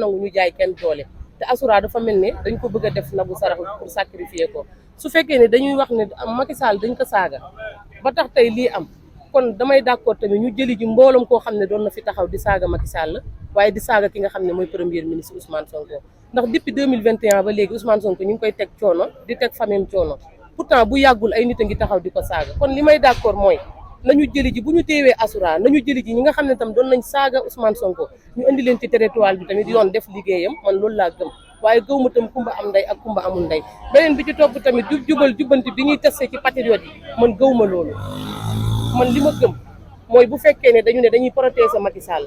nangu ñu jaay kenn doole te Asura dafa mel ne dañ ko bëgg a def nagu sarax pour sacrifier ko su fekkee ne dañuy wax ne Macky Sall dañ ko saaga ba tax tey lii am kon damay d'accord tamit ñu jëli ji mbooloom koo xam ne doon na fi taxaw di saaga Macky Sall waaye di saaga ki nga xam ne mooy premier ministre Ousmane Sonko ndax depuis 2021 ba léegi Ousmane Sonko ñu ngi koy teg coono di teg famille coono pourtant bu yàggul ay nit a ngi taxaw di ko saaga kon li may d'accord mooy nañu jëli ji bu ñu teewee Asura nañu jëli ji ñi nga xam ne tam doon nañ saaga Ousmane Sonko ñu indi leen ci territoire bi tamit yoon def liggéeyam man loolu laa gëm waaye gëw ma tam kumba am ndey ak kumba amul ndey beneen bi ci topp tamit jubal jubbanti bi ñuy testé ci patriote yi man gëw ma loolu man li ma gëm mooy bu fekkee ne dañu ne dañuy protéger Macky Sall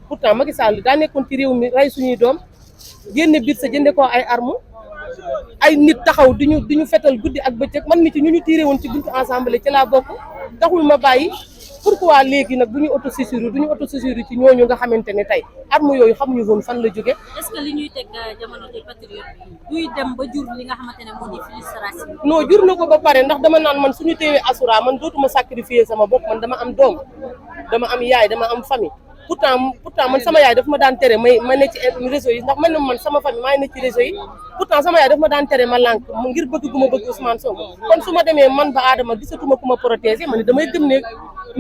pourtant Macky Sall daa nekkoon ci réew mi rey suñuy doom génne biir sa jënde ko ay arme ay nit taxaw diñu fetal guddi ak bëccëg man mi ci ñu tiré woon ci buntu assemblée ci laa bokk taxul ma bàyyi pourquoi léegi nag bu ñu autosaisir duñu autosaisir ci ñooñu nga xamante ne tey arme yooyu xamuñu woon fan la jóge est-ce que li ñuy teg jamono ji patriote duy dem ba jur li nga xamante ne moo di frustration non jur na ko ba pare ndax dama naan man suñu teewee Asura man dootuma sacrifier sama bopp man dama am doom dama am yaay dama am famille pourtant man sama yaay daf ma daan tere ma ne ci réseau yi ndax man sama famille maa ngi ne ci réseau yi pourtant sama yaay daf ma daan tere ma lànk ngir bëgg gu ma bëgg Ousmane Sonko kon su ma demee man ba Adama gisatuma ku ma protéger man damay gëm ne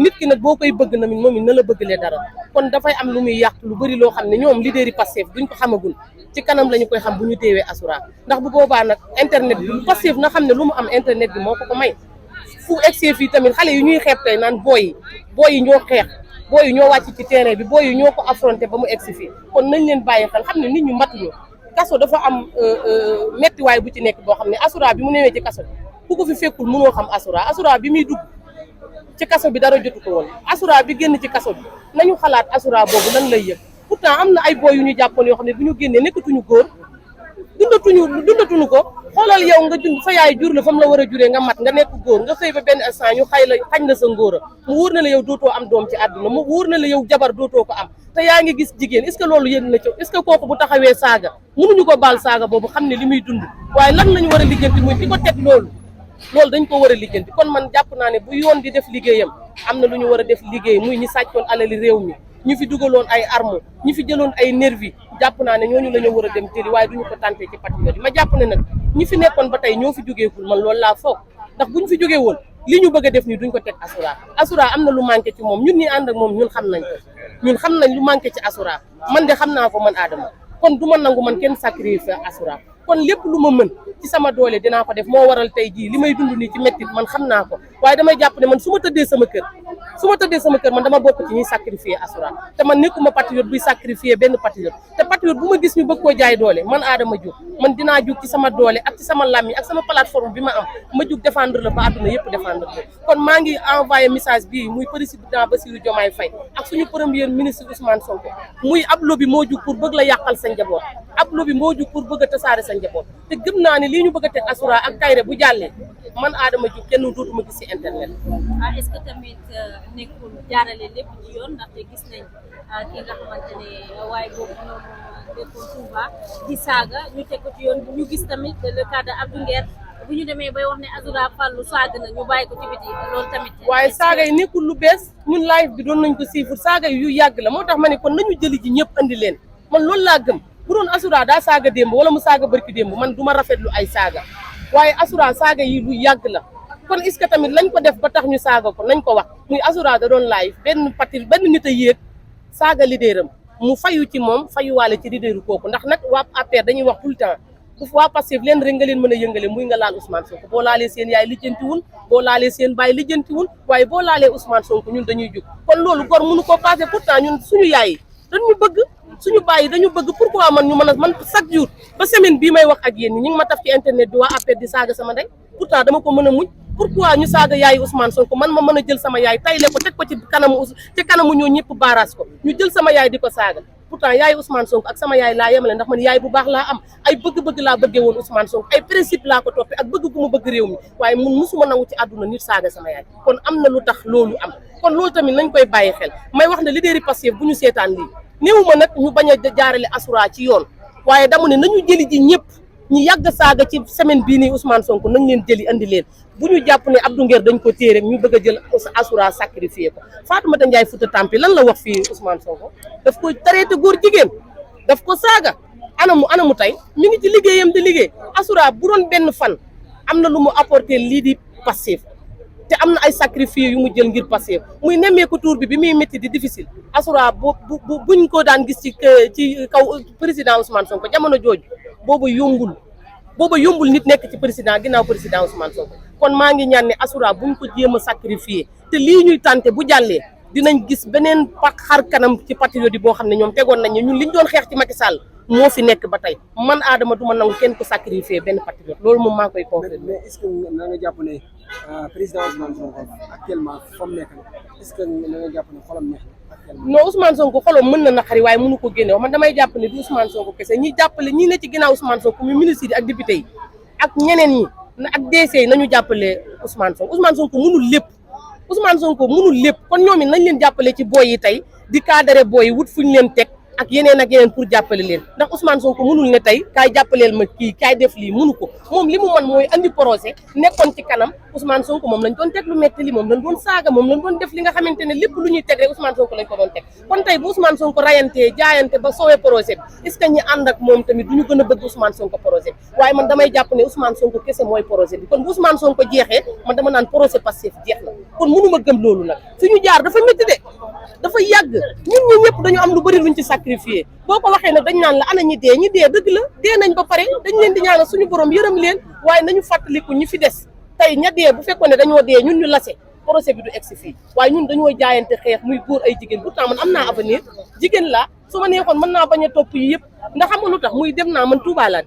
nit ki nag boo koy bëgg na moom it na la bëggalee dara kon dafay am lu muy yàq lu bëri loo xam ne ñoom leader yi Pastef duñ ko xamagul ci kanam lañu koy xam bu ñu teewee Asura ndax bu boobaa nag internet bi Pastef na xam ne lu mu am internet bi moo ko may fu egsee fii tamit xale yi ñuy xeeb tey naan booy yi ñoo xeex booy yi ñoo wàcc ci terrain bi booy yi ñoo ko affronté ba mu egsi fii kon nañ leen bàyyi xel xam ne nit ñu matuñu kaso dafa am méttiwaay bu ci nekk boo xam ne Asura bi mu newee ci kaso bi ku ko fi fekkul mënoo xam Asura bi muy dugg ci kaso bi dara jotu ko woon Asura bi génn ci kaso bi nañu xalaat Asura boobu lan lay yëg pourtant am na ay booy yu ñu jàppoon yoo xam ne bu ñu génnee nekkatuñu góor dundatuñu ko xoolal yow nga dund sa yaay jur la fa mu la war a juree nga mat nga nekk góor nga xëy ba benn instant ñu xañ la sa ngóora mu wóor na la yow dootoo am doom ci àdduna mu wóor na la yow jabar dootoo ko am te yaa ngi gis jigéen est-ce que loolu yéen na ci est-ce que kooku bu taxawee saaga mënuñu ko baal saaga boobu xam ne li muy dund waaye lan lañu war a lijjanti muy ki ko teg loolu dañ ko war a lijjanti kon man jàpp naa ne bu yoon di def liggéeyam am na lu ñu war a def liggéey muy ñi sàccoon alali réew mi ñu fi dugaloon ay armes ñi fi jëloon ay nervi jàpp naa ne ñooñu la ñu war a dem jëli waaye duñu ko tenté ci patriote yi ma jàpp ne nag ñi fi nekkoon ba tey ñoo fi jógeekul man loolu laa foog ndax buñu fi jógee woon li ñu bëgg a def nii duñ ko teg Asura am na lu manqué ci moom ñun ñi ànd ak moom ñun xam nañ lu manqué ci Asura man de xam naa ko man Adama kon du ma nangu man kenn sacrifice Asura kon lépp lu ma mën ci sama doole dinaa ko def moo waral tey jii li may dund nii ci métti man xam naa ko waaye damay jàpp ne man su ma tëddee sama kër man dama bokk ci ñuy sacrifier Asura te man nekkuma patriote buy sacrifier benn patriote te patriote bu ma gis ñu bëgg koo jaay doole man Adama Diouf man dinaa jug ci sama doole ak ci sama làmmiñ ak sama plateforme bi ma am ma jug défendre la ba àdduna yëpp défendre la kon maa ngi envoyé message bii muy président Bassirou Diomaye Faye ak suñu premier ministre Ousmane Sonko muy ab lobby moo jug pour bëgg la yàqal sa njaboot ab lobby moo jug pour bëgg a tasaare sa njaboot te gëm naa ne lii ñu bëgg a teg Asura ak Kayre bu jàllee man Adama Diouf kenn dootuma gis ci internet. est-ce que tamit nekkul jaarale lépp ci yoon ndaxte gis nañ ki nga xamante ne waaye boobu noonu nekkoon Touba di saaga ñu teg ko ci yoon ñu gis tamit le cas de Abdou Nguer bu ñu demee bay wax ne Asura Fallou saaga na ñu bàyyi ko ci biti loolu tamit. waaye saaga yi nekkul lu bees ñun live bi doon nañ ko siifur saaga yi yu yàgg la moo tax ma ne kon nañu jëli ji ñëpp andi leen man loolu laa gëm. bu doon Asura daa saaga démb wala mu saaga barki démb man du ma rafetlu ay saaga waaye Asura saaga yi lu yàgg la kon est-ce que tamit lañ ko def ba tax ñu saaga ko nañ ko wax muy Asura da doon live benn nit a yéeg saaga leaderam mu fayu ci moom fayuwaale ci leaderu kooku ndax nag waa APR dañuy wax tout le temps bu waa Pastef leen rek nga leen mën a yëngale muy nga laal Ousmane Sonko boo laalee seen yaay lijjantiwul boo laalee seen baay lijjantiwul waaye boo laalee Ousmane Sonko ñun dañuy jóg kon loolu gor mënu ko passé pourtant ñun suñu yaay yi dañu bëgg suñu bàyyi dañu bëgg pourquoi man ñu mën a man chaque jour ba semaine bii may wax ak yéen ñi ngi ma taf ci internet bi waa APR di saaga sama ndey pourtant dama ko mën a muñ pourquoi ñu saaga yaayu Ousmane Sonko man ma mën a jël sama yaay tayle ko teg ko ci kanamu ñoo ñëpp baaraas ko ñu jël sama yaay di ko saaga pourtant yaayu Ousmane Sonko ak sama yaay laa yemale ndax man yaay bu baax laa am ay bëgg-bëgg laa bëggee woon Ousmane Sonko ay principe laa ko toppee ak bëgg gu ma bëgg réew mi waaye mun musuma nangu ci àdduna nit saaga sama yaay kon am na lu tax loolu am kon loolu tamit nañ koy bàyyi xel may wax ne leader yi Pastef bu ñu seetaan lii néew ma nag ñu bañ a jaarale Asura ci yoon waaye dama ne nañu jëli ji ñëpp ñi yàgg saaga ci semaine bii nii Ousmane Sonko nañ leen jëli andi leen bu ñu jàpp ne Abdou Nguer dañ ko téye rek ñu bëgg a jël Asura sacrifié ko Fatoumata Ndiaye Fouta Tampi lan la wax fii Ousmane Sonko daf ko traité góor jigéen daf ko saaga anamu tey mi ngi ci liggéeyam di liggéey Assoura bu doon benn fan am na lu mu apporté lii di Pastef te am na ay sacrifice yu mu jël ngir Pastef muy nemmeeku tour bi muy métti di difficile Assoura buñ ko daan gis ci kaw président Ousmane Sonko jamono jooju boobu yombul nit nekk ci président ginnaaw président Ousmane Sonko kon maa ngi ñaan ne Assoura buñ ko jéem a sacrifier te lii ñuy tànte bu jàllee dinañ gis beneen xar kanam ci patriote yi boo xam ne ñoom tegoon nañ ñun liñ doon xeex ci Macky Sall moo fi nekk ba tey man Adama du ma nangu kenn ko sacrifier benn patriote loolu moom maa koy confirmer. mais est-ce que na nga jàpp ne président Ousmane Sonko actuellement fa mu nekk est-ce que na nga jàpp ne xolam neex na actuellement. non Ousmane Sonko xolam mën na naqari waaye mënu ko génne wax man damay jàpp ne du Ousmane Sonko kese ñi jàppale ñi ne ci ginnaaw Ousmane Sonko muy ministre yi ak député yi ak ñeneen ñi ak DC yi nañu jàppale Ousmane Sonko mënul lépp Ousmane Sonko mënul lépp kon ñoom it nañ leen jàppale ci boy yi tey di cadre boy yi wut fuñ leen teg ak yeneen pour jàppale leen ndax Ousmane Sonko mënul ne tey kaay jàppaleel ma kii kaay def lii mënu ko moom li mu man mooy andi projet nekkoon ci kanam Ousmane Sonko moom lañ doon teg lu metti li moom lañ doon saaga moom lañ doon def li nga xamante ne lépp lu ñuy teg rek Ousmane Sonko lañ ko doon teg kon tey bu Ousmane Sonko rayantee jaayante ba soowee projet bi est-ce que ñi ànd ak moom tamit du ñu gën a bëgg Ousmane Sonko projet bi waaye man damay jàpp ne Ousmane Sonko kese mooy projet bi kon bu Ousmane Sonko jeexee man dama naan projet Pastef jeex na kon mënu ma gëm loolu nag fi ñu jaar dafa métti de dafa yàgg ñun ñi ñëpp dañu am lu bëri luñ ci sacrifié boo ko waxee nag dañ naan la ana ñi dee dëgg la dee nañ ba pare dañ leen di ñaanal suñu borom yërëm leen waaye nañu fàttaliku ñi fi des tey ña dee bu fekkoon ne dañoo dee ñun ñu lase projet bi du egsi fii waaye ñun dañoo jaayante xeex muy góor ay jigéen pourtant man am naa avenir jigéen laa su ma neexoon mën naa bañ a topp yi yëpp ndax xam nga lu tax muy dem naa man Touba laa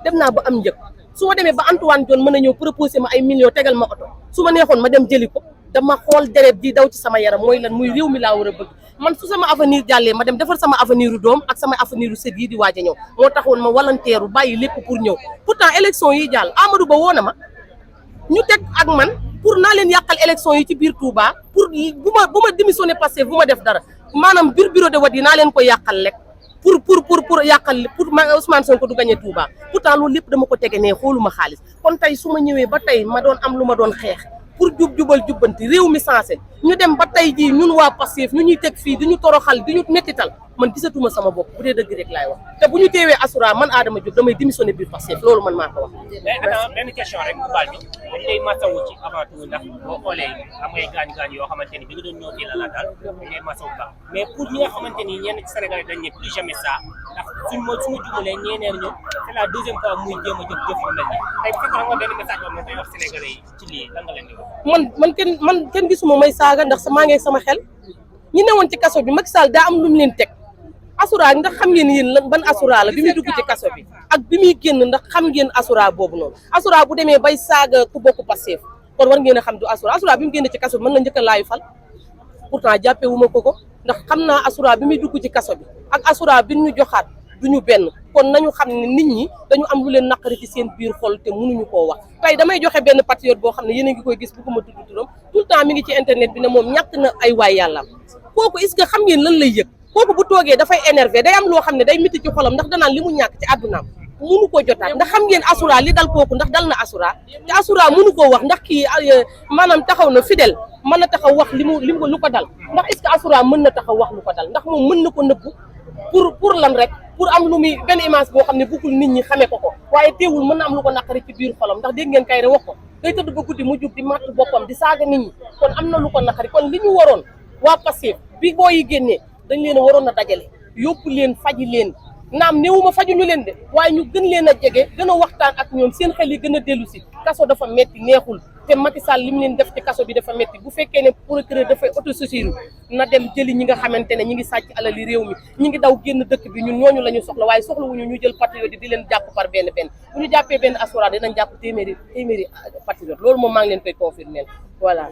dem naa ba am njëg su ma demee ba Antoine Diome mën a ñëw proposé ma ay millions tegal ma oto su ma neexoon ma dem jëli ko dama xool deret di daw ci sama yaram mooy lan muy réew mi laa war a bëgg man su sama avenir jàllee ma dem defar sama avenir u doom ak sama avenir u sët yi di waaj a ñëw moo taxoon ma volontaire bàyyi lépp pour ñëw pourtant élection yi jàll Amadou Ba woo na ma ñu teg ak man pour naa leen yàqal élection yi ci biir Touba pour bu ma démissionné Pastef bu ma def dara maanaam bureau de vote yi naa leen ko yàqal rek pour yàqal pour Ousmane Sonko du gagné Touba pourtant loolu lépp dama ko tege ne xooluma xaalis kon tey su ma ñëwee ba tey ma doon am lu ma doon xeex pour jubal jubbanti réew mi sensé ñu dem ba tey jii ñun waa Pastef ñu ñuy teg fii di ñu toroxal di ñu mettital man gisatuma sama bopp bu dee dëgg rek laay wax te bu ñu teewee Assoura man Adama Diop damay démissionné biir Pastef loolu man maa ko wax. mais attends benn question rek bu baal bi dañ lay masawu ci avant tout ndax boo xoolee am ngay gaañ yoo xamante ni bi nga doon ñëw fii la daal dañ lay masawu baax mais pour ñi nga xamante ni ñenn ci Sénégal dañ ne plus jamais ça ndax suñ ma jumalee ñeeneen ñu c'est la deuxième fois muy jéem a jëf yu mel nii tey bu fekkee nga benn message boo xam ne koy wax Sénégalais yi ci lii lan nga leen di wax. man kenn gisuma may saaga ndax maa ngi sama xel ñi newoon ci kaso bi Macky Sall daa am lu mu leen teg Assoura ndax xam ngeen yéen lan ban Assoura la bi muy dugg ci kaso bi ak bi muy génn ndax xam ngeen Assoura boobu noonu Assoura bu demee bay saaga ku bokk Pastef kon war ngeen a xam du Assoura bi mu génn ci kaso bi mën na njëkk a laayu fal pourtant jàppee wu ma ko ndax xam naa Assoura bi muy dugg ci kaso bi ak Assoura bi ñu joxaat duñu benn kon nañu xam ne nit ñi dañu am lu leen naqari ci seen biir xol te mënuñu koo wax tey damay joxe benn patriote boo xam ne yéen a ngi koy gis bëgguma tudd turam tout le temps mi ngi ci internet bi ne moom ñàkk na ay waay yàlla kooku est-ce que xam ngeen lan lay yëg kooku bu toogee dafay énervé day am loo xam ne day métti ci xolam ndax danaan li mu ñàkk ci àddunaam mënu koo jotaat ndax xam ngeen Assoura li dal kooku ndax dal na Assoura te Assoura mënu koo wax ndax kii maanaam taxaw na fidèle mën na taxaw wax li mu lu ko dal ndax est-ce que Assoura mën na taxaw wax lu ko dal ndax moom mën na ko nëbbu pour lan rek pour am lu muy benn image boo xam ne bëggul nit ñi xamee ko waaye teewul mën na am lu ko naqari ci biir xolam ndax dégg ngeen kay rek wax ko day tëdd ba guddi mu jug di matt boppam di saaga nit ñi kon am na lu ko naqari kon li ñu waroon waa Pastef bi boo yi génnee dañ leen a waroon a dajale yóbbu leen faji leen naam néewuma fajuñu leen de waaye ñu gën leen a jege gën a waxtaan ak ñoom seen xel yi gën a dellu si kaso dafa metti neexul te Macky Sall li mu leen def ci kaso bi dafa metti bu fekkee ne procureur dafay autosaisir na dem jëli ñi nga xamante ne ñi ngi sàcc alali réew mi ñi ngi daw génn dëkk bi ñun ñooñu la ñu soxla waaye soxlawuñu ñu jël patriote di leen jàpp par benn bu ñu jàppee benn Assoura dinañ jàpp téeméeri patriote loolu moom maa ngi leen koy confirmer voilà